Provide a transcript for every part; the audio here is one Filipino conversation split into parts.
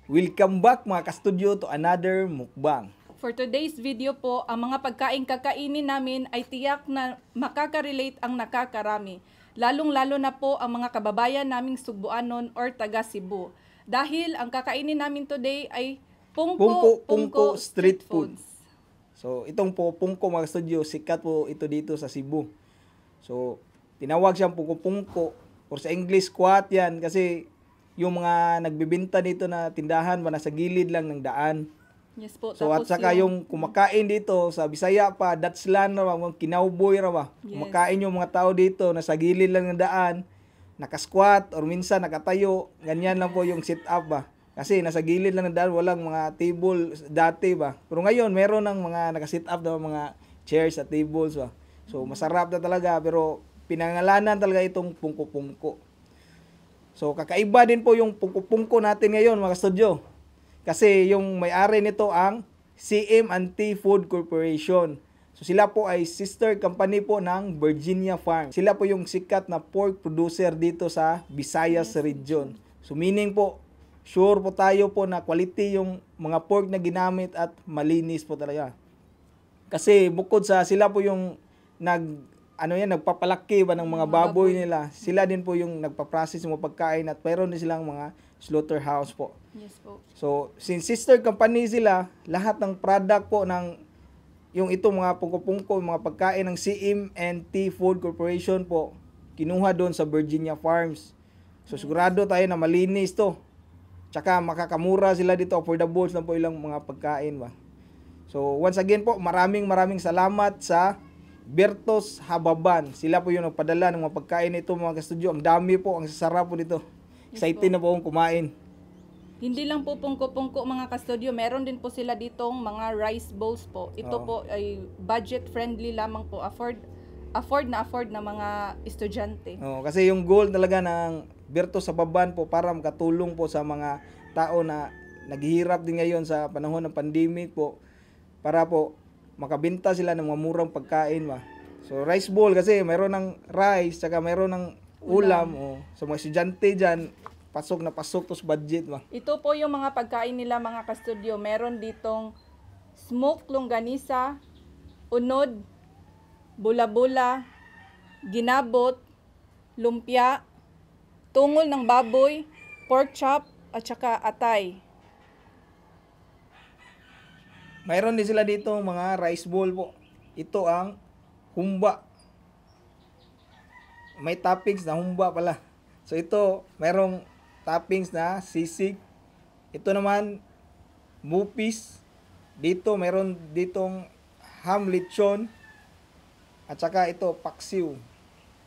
Welcome back mga ka-studio to another mukbang. For today's video po, ang mga pagkain kakainin namin ay tiyak na makaka-relate ang nakakarami. Lalong-lalo na po ang mga kababayan naming Sugbuanon or taga Cebu. Dahil ang kakainin namin today ay pungko street foods. So itong po pungko mga ka-studio, sikat po ito dito sa Cebu. So tinawag siyang pungko-pungko or sa English squat yan kasi yung mga nagbibenta dito na tindahan ba nasa gilid lang ng daan. Yes po. So at Tapos saka yung kumakain dito sa Bisaya pa, Datslan raw, mga kinawboy raw. Yes. Kumakain yung mga tao dito nasa gilid lang ng daan, nakasquat or minsan nakatayo. Ganyan lang po yung sit up ba. Kasi nasa gilid lang ng daan, walang mga table dati ba. Pero ngayon meron ng mga naka-sit up na mga chairs at tables ba. So masarap na talaga pero pinangalanan talaga itong pungko-pungko. So kakaiba din po yung pungko-pungko natin ngayon mga studio. Kasi yung may-ari nito ang CM&T Food Corporation. So sila po ay sister company po ng Virginia Farm. Sila po yung sikat na pork producer dito sa Visayas region. So meaning po, sure po tayo po na quality yung mga pork na ginamit at malinis po talaga. Kasi bukod sa sila po yung nagpapalaki ba ng mga baboy nila. Sila din po yung nagpa-process ng mga pagkain at mayroon din silang mga slaughterhouse po. Yes po. So, since sister company sila, lahat ng product po ng yung itong mga pungko-pungko, mga pagkain ng CM&T Food Corporation po, kinuha doon sa Virginia Farms. So, sigurado tayo na malinis to. Tsaka makakamura sila dito, affordable na po ilang mga pagkain ba. So, once again po, maraming salamat sa Bertos Hababan. Sila po yung nagpadala ng mga pagkain nito mga ka-studio. Ang dami po, ang sasarap po dito. Excited na po akong kumain. Hindi lang po pungko-pungko mga ka-studio, meron din po sila ditong mga rice bowls po. Ito po ay budget friendly lamang po, afford na mga estudyante. Kasi yung goal talaga ng Bertos Hababan po para makatulong po sa mga tao na naghihirap din ngayon sa panahon ng pandemic po para po makabenta sila ng mga murang pagkain ba. So rice bowl kasi mayroon ng rice tsaka mayroon ng ulam. So mga estudyante dyan, pasok na pasok to sa budget ba. Ito po yung mga pagkain nila mga ka-studio. Meron ditong smoked longganisa, unod, bula-bula, ginabot, lumpia, tungol ng baboy, pork chop, at saka atay. Mayroon din sila dito mga rice bowl po. Ito ang humba. May toppings na humba pala. So ito, mayroong toppings na sisig. Ito naman, mupis. Dito, mayroon ditong ham lechon. At saka ito, paksiw.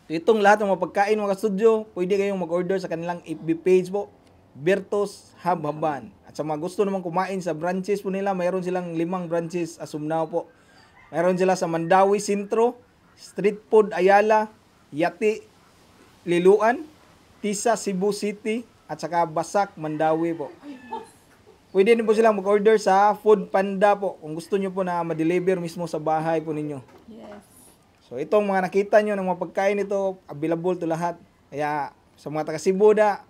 So itong lahat ng mga pagkain mga studio, pwede kayong mag-order sa kanilang FB page po. Bertos Hababan. At sa mga gusto naman kumain sa branches po nila, mayroon silang 5 branches as of now po. Mayroon sila sa Mandawi Sentro, Street Food Ayala, Yati Liluan, Tisa Cebu City, at saka Basak Mandawi po. Pwede din po silang mag-order sa Food Panda po kung gusto nyo po na ma-deliver mismo sa bahay po ninyo. Yes. So itong mga nakita nyo ng mga pagkain ito, available to lahat. Kaya sa mga taga Cebu na,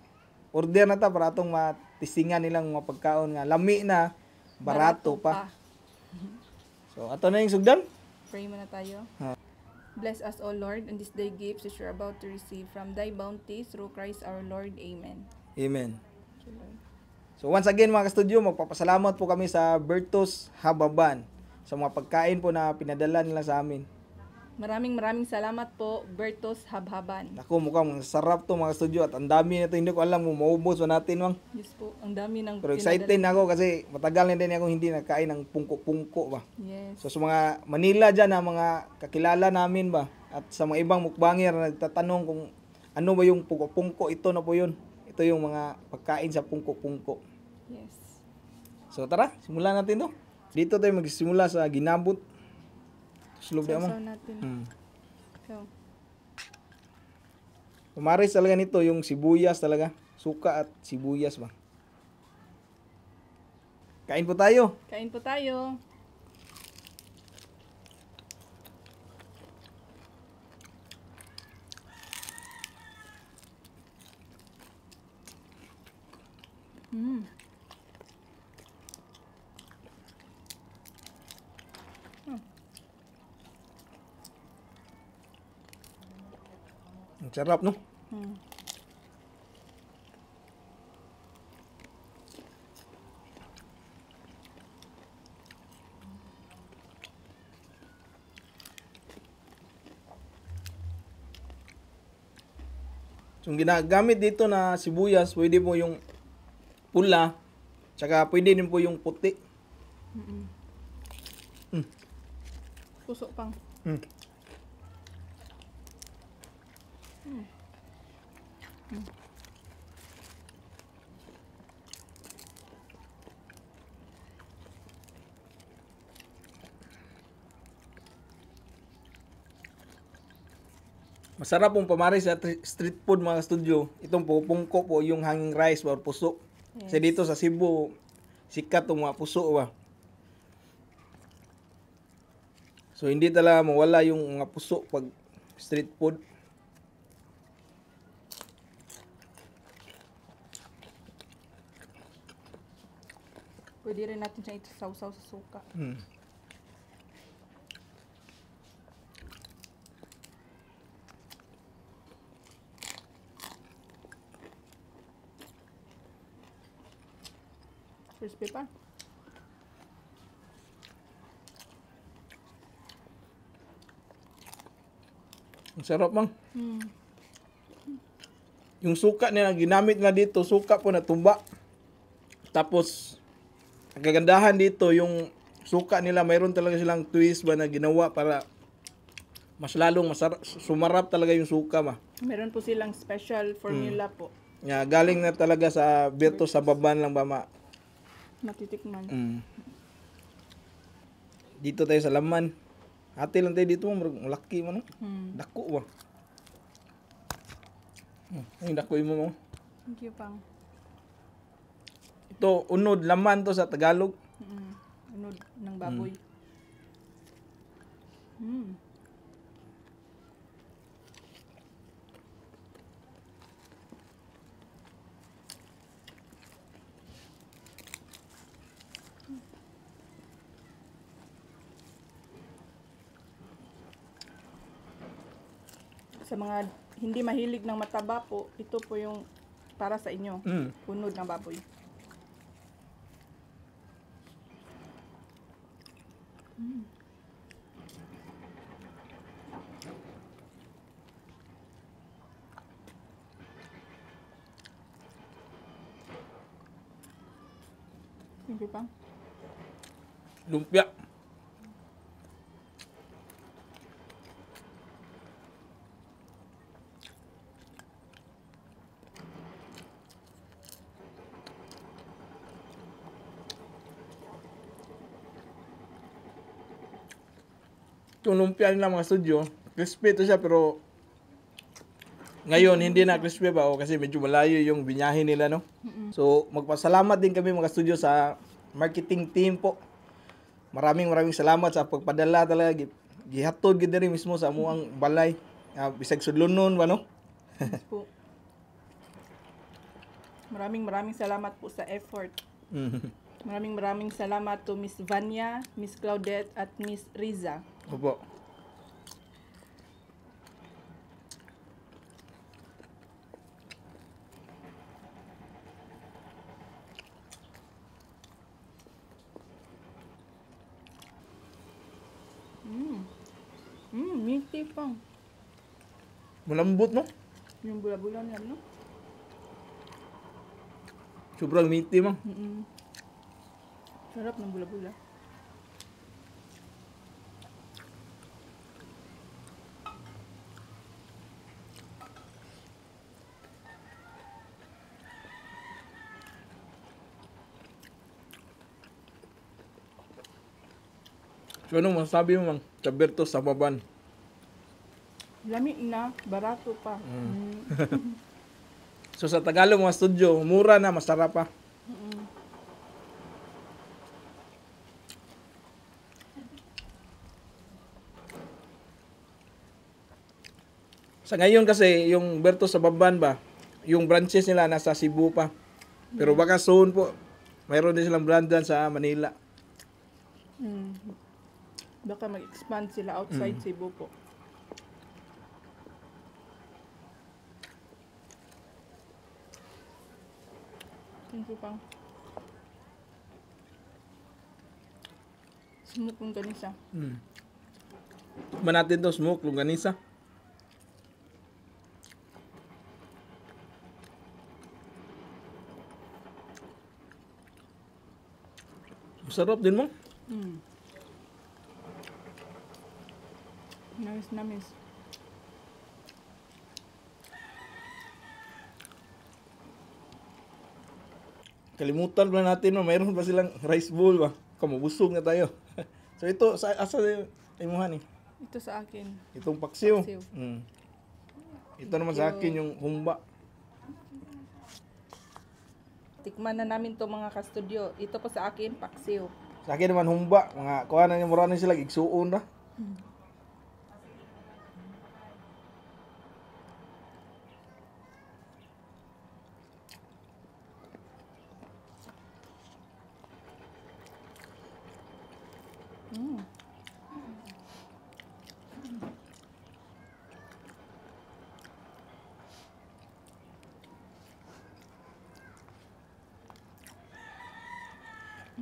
order na ta para itong matistingan nilang mga pagkaon nga lami na, barato pa. So ato na yung sugdan. Pray muna tayo. Bless us, O Lord, in this day gifts which we are about to receive from thy bounty through Christ our Lord. Amen. Amen. Thank you, Lord. So once again mga ka-studio, magpapasalamat po kami sa Bertos Hababan sa mga pagkain po na pinadala nila sa amin. Maraming salamat po, Bertos Habhaban. Naku, mukhang sarap to mga studio at ang dami nito, hindi ko alam kung maubos ba natin mang. Yes po, ang dami ng Pero excited na ako kasi matagal na din ako hindi nakain ng pungko-pungko ba. Yes. So sa mga Manila dyan na mga kakilala namin ba at sa mga ibang mukbanger na nagtatanong kung ano ba yung pungko-pungko, ito na po yun. Ito yung mga pagkain sa pungko-pungko. Yes. So tara, simulan natin to. Dito tayo magsimula sa ginabot. Slow na mo. Natin. So, Pumaris talaga nito yung sibuyas talaga. Suka at sibuyas ba. Kain po tayo. kain po tayo. Sarap, no? Hmm. So, yung ginagamit dito na sibuyas, pwede po yung pula, tsaka pwede din po yung puti. Puso pang. Mm. Masarap pong pamari sa street food mga studio. Itong pupungko po yung hanging rice or puso. Kasi dito sa Cebu, sikat itong mga puso ba. So hindi talaga mawala yung mga puso pag street food. Pwede rin natin siya ito-sausaw sa suka. Hmm. Crispy pa. Ang sarap mang. Hmm. Yung suka nila ginamit nga dito, suka po na tumba. Tapos ang kagandahan dito yung suka nila, mayroon talaga silang twist ba na ginawa para mas lalong sumarap talaga yung suka ba. Meron po silang special formula po. Nga galing na talaga sa Berto sa Baban lang ba Matitikman. Dito tayo sa Laman. Hati lang tayo dito, malaki man. Dako ba. Ay, dako mo mo. Thank you pang. Ito, unod, laman to sa Tagalog. Unod ng baboy. Sa mga hindi mahilig ng mataba po, ito po yung para sa inyo. Unod ng baboy. Hindi pa. Lumpia. Itong lumpia nila mga studio, crispy to siya pero ngayon hindi na crispy ba o kasi medyo malayo yung binyahe nila no. So magpasalamat din kami mga studio sa marketing team po. Maraming salamat sa pagpadala talaga. Gihatod gid diri mismo sa amuang balay. Bisag sudlonon ba no? Yes po. Maraming salamat po sa effort. Maraming salamat to Miss Vanya, Miss Claudette at Miss Riza. Opo. Minty pang. Malambot no? Yung bula-bula niya, no? Sobrang meaty man. Sarap ng bula-bula. So anong masabi mo mang sa Berto sa Baban? Lami na, barato pa. So sa Tagalog mga studio, mura na, masarap pa. Sa ngayon kasi, yung Berto sa Baban ba, yung branches nila nasa Cebu pa. Pero baka soon po, mayroon din silang brand dyan sa Manila. Baka mag-expand sila outside Cebu po. Thank you, Pang. Smoke longganisa. Ba natin to smoke longganisa. Masarap din mo. Namis. Kalimutan pa natin, no? Mayroon pa silang rice bowl ba? Kamabusog na tayo. So ito, asa imuhan eh? Ito sa akin. Itong paksiw. Paksiw. Ito naman sa akin yung humba. Tikman na namin to mga kastudyo. Ito po sa akin, paksiw. Sa akin naman humba. Mga kuha na yung mura na sila, igsuon na.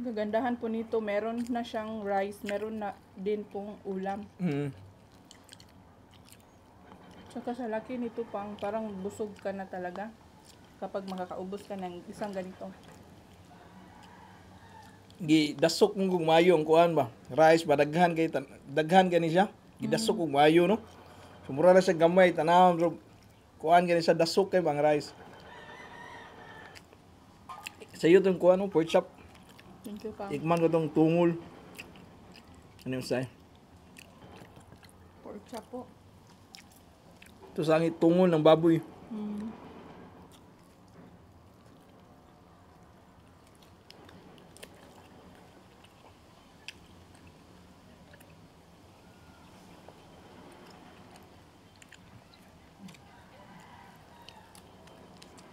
Ang kagandahan po nito, meron na siyang rice, meron na din pong ulam. Tsaka sa laki nito pang parang busog ka na talaga kapag makakaubos ka ng isang ganito. Gidasok mo kung mayo ang kuhan ba? Rice ba? Daghan gani siya. Gidasok kung mayo, no? Sumura na siya gamay, tanawon. Pero kuhan gani siya, dasok kay bang rice. Sa iyo itong kuhan, no? Pork chop. Thank you, Pang. Ikman ko itong tungol. Ano yung say? Pork chop po. Ito sa akin, tungol ng baboy.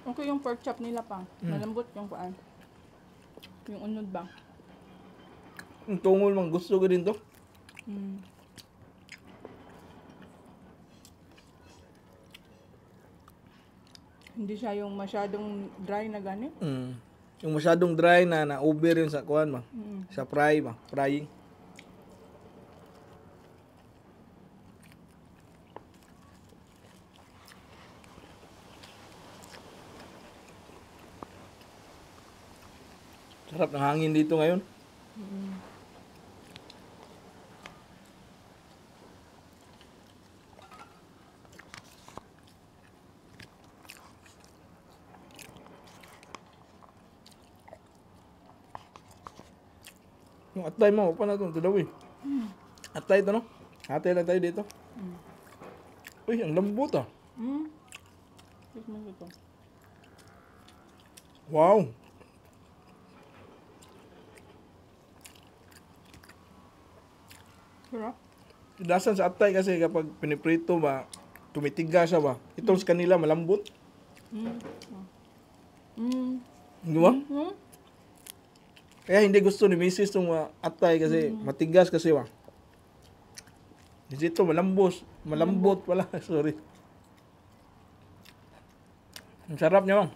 Okay yung pork chop nila, Pang. Malambot yung paan. Yung unod ba? Yung tungol, mang gusto ko din to. Hindi siya yung masyadong dry na gani. Yung masyadong dry na over yun sa kuhan ba? Sa fry ba? Frying. Sarap ng hangin dito ngayon. Yung atay mo, pa na itong tudaw eh. Atay ito, no? Atay lang tayo dito. Uy, ang lambot ah. Tikman ko to. Wow! Sarap. Dasan sa atay kasi kapag piniprito ba, tumitiga siya ba? Itong sa kanila malambot. Di ba? Kaya hindi gusto ni Mrs. itong atay kasi matigas kasi ba. Dito malambot pala. Sorry. Ang sarap niya bang.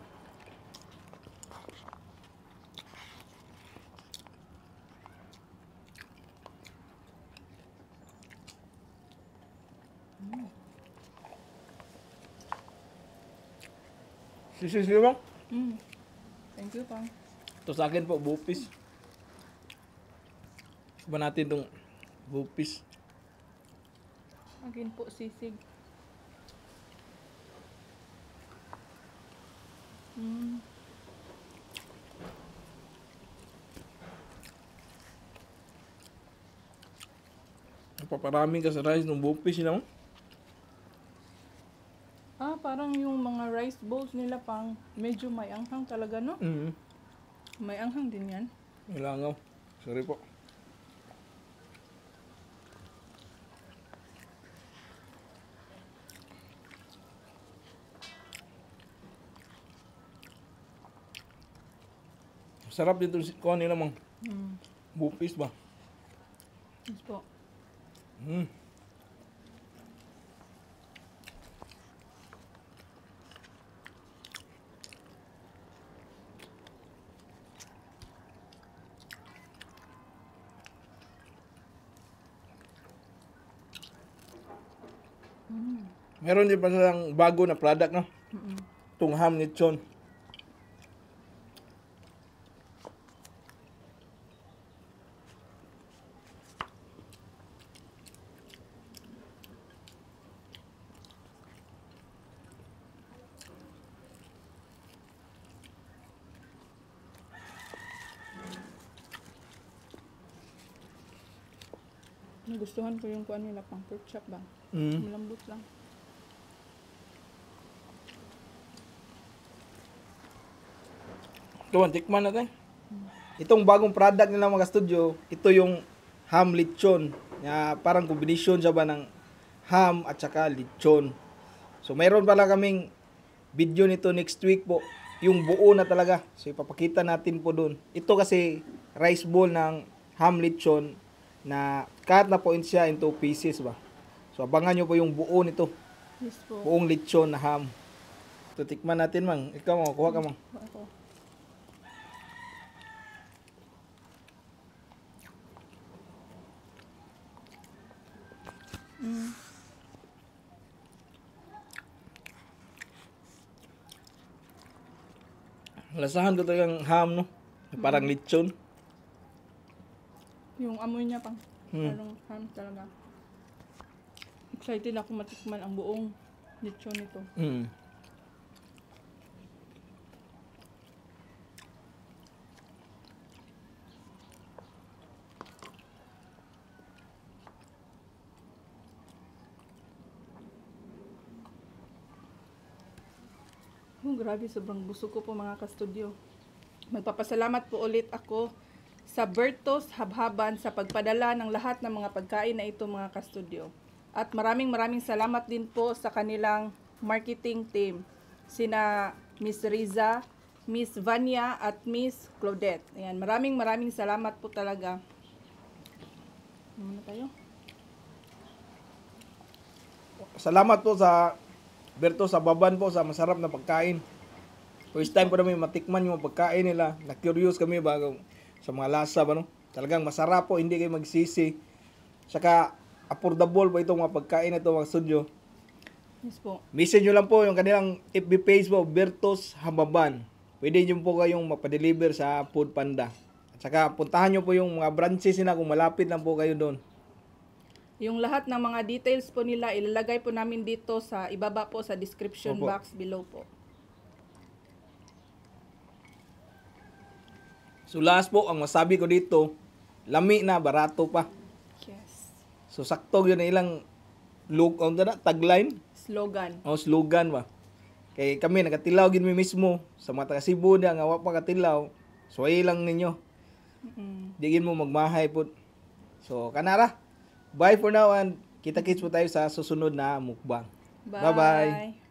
Sisis bang? Thank you, Pang. Ito sa akin po, bupis. Ba natin itong bupis. Akin po, sisig. Paparami ka sa rice ng bupis nila mo. Parang yung mga rice bowls nila, Pang, medyo may anghang talaga, no? May anghang din yan. Ilangaw. Sorry po. Sarap dito kuha nila mang bupis ba? Yes po. Meron din pa silang bago na product, no? Itong ham lechon. Nagustuhan ko yung kuan nila pang pork chop ba. Mm. Malambot lang. Tuwan, tikman natin. Itong bagong product nila mga studio, ito yung ham lechon. Parang kombinasyon siya ba ng ham at saka lechon. So mayroon pala kaming video nito next week po. Yung buo na talaga. So ipapakita natin po doon. Ito kasi rice bowl ng ham lechon na cut na po siya into pieces ba. So abangan nyo po yung buo nito. Yes po. Buong lechon na ham. So tikman natin mang. Ikaw mo, kuha ka mang. Ako. Lasahan ko talagang ham, no? Parang lechon. Yung amoy niya pang Hmm. parang ham talaga. Excited ako matikman ang buong lechon nito. Mm. Oh, grabe, sobrang busog ko po mga kastudyo. Magpapasalamat po ulit ako sa Bertos Habhaban sa pagpadala ng lahat ng mga pagkain na ito mga kastudyo. At maraming salamat din po sa kanilang marketing team. Sina Miss Riza, Miss Vanya at Miss Claudette. Ayan, maraming salamat po talaga. Ano na tayo? Salamat po sa Berto sa Baban po sa masarap na pagkain. First time po namin matikman yung pagkain nila. Na-curious kami bago sa mga lasa ba, no? Talagang masarap po, hindi kayo magsisi. Saka affordable po itong mga pagkain na ito mga studio. Yes po. Message nyo lang po yung kanilang FB page po, Bertos Hababan. Pwede nyo po kayong mapadeliver sa Food Panda. At saka puntahan nyo po yung mga branches nila kung malapit lang po kayo doon. Yung lahat ng mga details po nila, ilalagay po namin dito sa ibaba po sa description Opo. box below po. So last po, ang masabi ko dito, lami na, barato pa. Yes. So sakto yun na ilang tagline Slogan. o slogan ba. Kay kami nakatilaw gid mi mismo sa mga taga Cebu nga wa pa katilaw. So ay lang ninyo. Digin mo magmahay po. So kanara. Bye for now and kita-kits po tayo sa susunod na mukbang. Bye. Bye-bye.